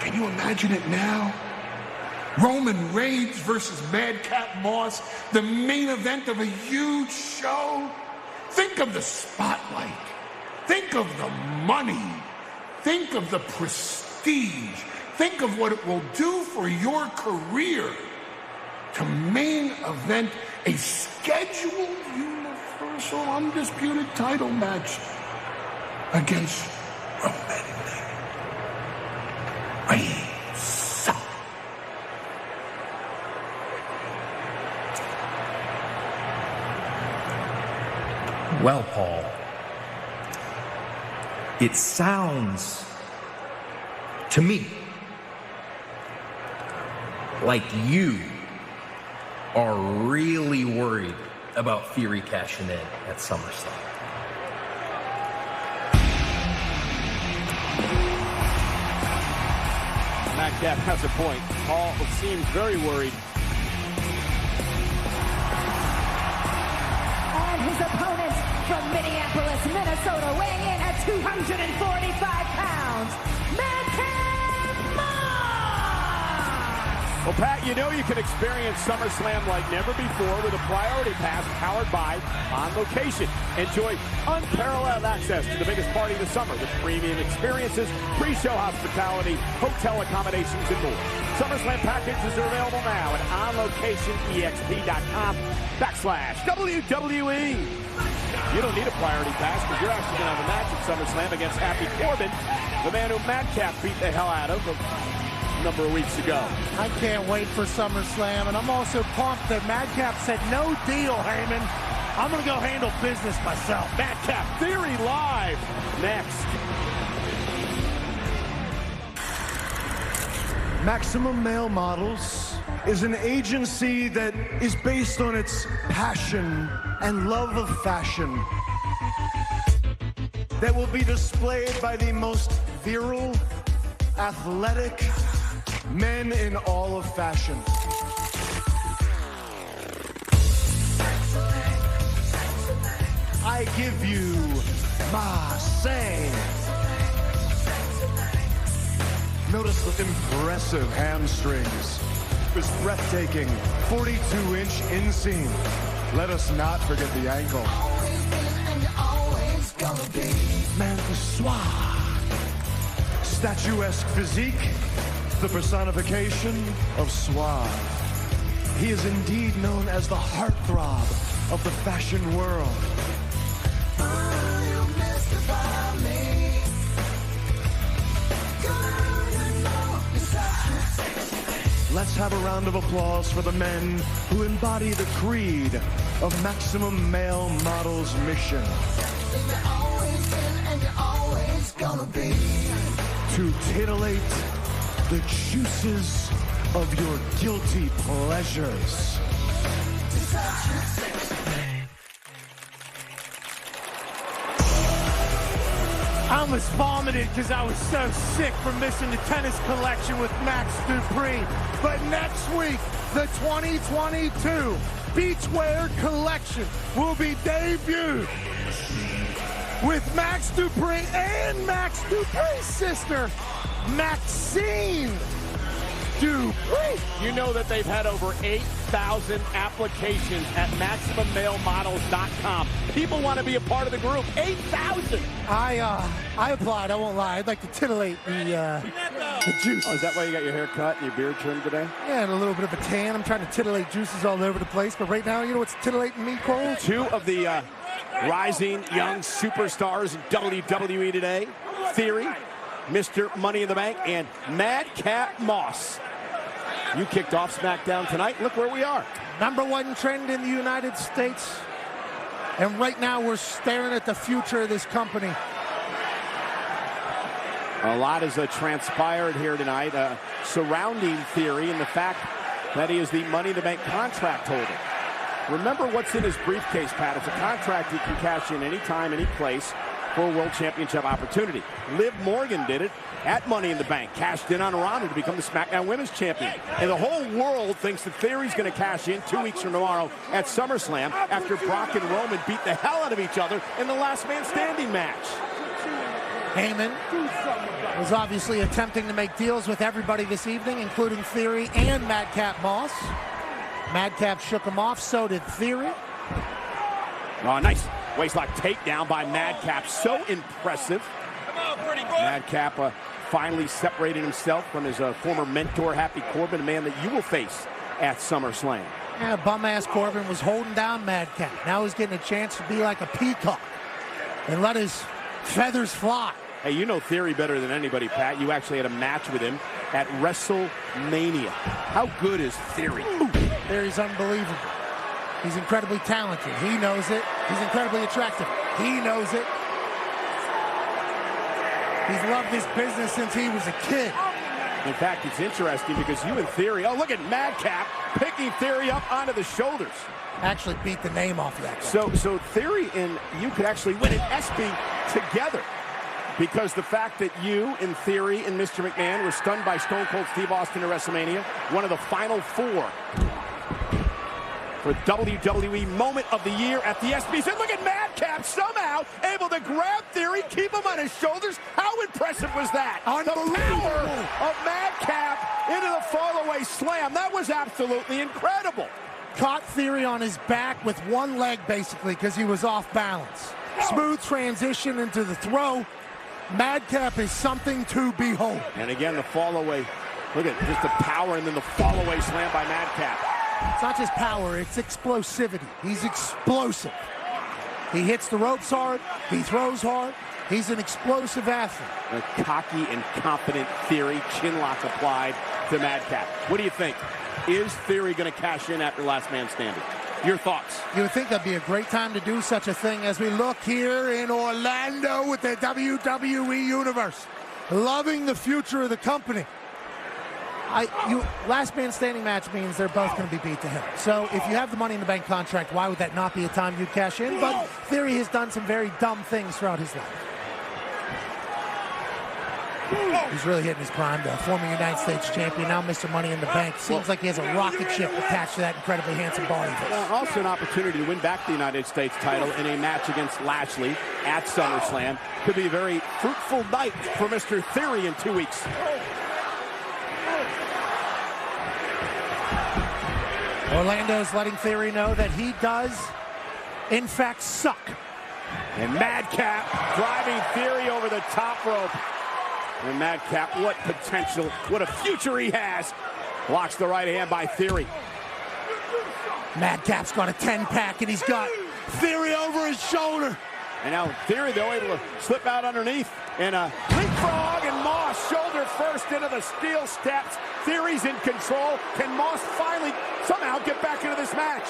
Can you imagine it now? Roman Reigns versus Madcap Moss, the main event of a huge show. Think of the spotlight. Think of the money. Think of the prestige. Think of what it will do for your career to main event a scheduled Universal Undisputed title match against Roman Reigns. Well, Paul, it sounds to me like you are really worried about Theory cashing in at SummerSlam. Madcap has a point. Paul seems very worried. And his opponent from Minneapolis, Minnesota, weighing in at 245 pounds, Madcap Moss! Well, Pat, you know you can experience SummerSlam like never before with a priority pass powered by On Location. Enjoy unparalleled access to the biggest party of the summer with premium experiences, pre-show hospitality, hotel accommodations, and more. SummerSlam packages are available now at onlocationexp.com/WWE. You don't need a priority pass because you're actually going to have a match at SummerSlam against Happy Corbin, the man who Madcap beat the hell out of a number of weeks ago. I can't wait for SummerSlam, and I'm also pumped that Madcap said no deal, Heyman. I'm going to go handle business myself. Madcap Theory live next. Maximum Male Models is an agency that is based on its passion and love of fashion that will be displayed by the most virile, athletic men in all of fashion. I give you Marseille. Notice the impressive hamstrings. This breathtaking 42-inch inseam. Let us not forget the ankle. Manque soir. Statuesque physique, the personification of suave. He is indeed known as the heartthrob of the fashion world. Let's have a round of applause for the men who embody the creed of Maximum Male Models' mission. To titillate the juices of your guilty pleasures. I almost vomited because I was so sick from missing the tennis collection with Max Dupree. But next week, the 2022 Beachwear collection will be debuted with Max Dupree and Max Dupree's sister, Maxine Dupree. You know that they've had over 8,000 applications at MaximumMaleModels.com. People want to be a part of the group. 8,000! I applied, I won't lie. I'd like to titillate the juice. Oh, is that why you got your hair cut and your beard trimmed today? Yeah, and a little bit of a tan. I'm trying to titillate juices all over the place. But right now, you know what's titillating me, Cole? Two of the rising young superstars in WWE today. Theory, Mr. Money in the Bank, and Madcap Moss. You kicked off SmackDown tonight. Look where we are. #1 trend in the United States. And right now we're staring at the future of this company. A lot has transpired here tonight surrounding Theory and the fact that he is the Money in the Bank contract holder. Remember what's in his briefcase, Pat. It's a contract he can cash in anytime, any place for a World Championship opportunity. Liv Morgan did it at Money in the Bank, cashed in on her honor to become the SmackDown Women's Champion. And the whole world thinks that Theory's going to cash in 2 weeks from tomorrow at SummerSlam after Brock and Roman beat the hell out of each other in the Last Man Standing match. Heyman was obviously attempting to make deals with everybody this evening, including Theory and Madcap Moss. Madcap shook him off, so did Theory. Oh, nice waistlock takedown by Madcap. So impressive. Come on, pretty boy. Madcap finally separated himself from his former mentor, Happy Corbin, a man that you will face at SummerSlam. Yeah, bum-ass Corbin was holding down Madcap. Now he's getting a chance to be like a peacock and let his feathers fly. Hey, you know Theory better than anybody, Pat. You actually had a match with him at WrestleMania. How good is Theory? Theory's unbelievable. He's incredibly talented. He knows it. He's incredibly attractive. He knows it. He's loved this business since he was a kid. In fact, it's interesting because you and Theory, oh, look at Madcap picking Theory up onto the shoulders. Actually beat the name off of that guy. So Theory and you could actually win an ESPY together. Because the fact that you, in Theory, and Mr. McMahon were stunned by Stone Cold Steve Austin at WrestleMania, one of the final four for WWE Moment of the Year at the ESPYs. And look at Madcap somehow able to grab Theory, keep him on his shoulders. How impressive was that? The power of Madcap into the fall-away slam. That was absolutely incredible. Caught Theory on his back with one leg, basically, because he was off balance. Smooth transition into the throw. Madcap is something to behold. And again, the fall away. Look at just the power and then the fall away slam by Madcap. It's not just power, it's explosivity. He's explosive. He hits the ropes hard. He throws hard. He's an explosive athlete. A cocky and confident Theory, chin lock applied to Madcap. What do you think? Is Theory going to cash in after Last Man Standing? Your thoughts? You would think that'd be a great time to do such a thing as we look here in Orlando with the WWE Universe. Loving the future of the company. Last Man Standing match means they're both going to be beat to him. So if you have the Money in the Bank contract, why would that not be a time you'd cash in? But Theory has done some very dumb things throughout his life. He's really hitting his prime, though. Former United States champion, now Mr. Money in the Bank. Seems like he has a rocket ship attached to that incredibly handsome body. Also an opportunity to win back the United States title in a match against Lashley at SummerSlam. Could be a very fruitful night for Mr. Theory in 2 weeks. Orlando's letting Theory know that he does, in fact, suck. And Madcap driving Theory over the top rope. And Madcap, what potential, what a future he has. Blocks the right hand by Theory. Madcap's got a 10-pack, and he's got Theory over his shoulder. And now Theory, though, able to slip out underneath. And a leapfrog, and Moss shoulder first into the steel steps. Theory's in control. Can Moss finally somehow get back into this match?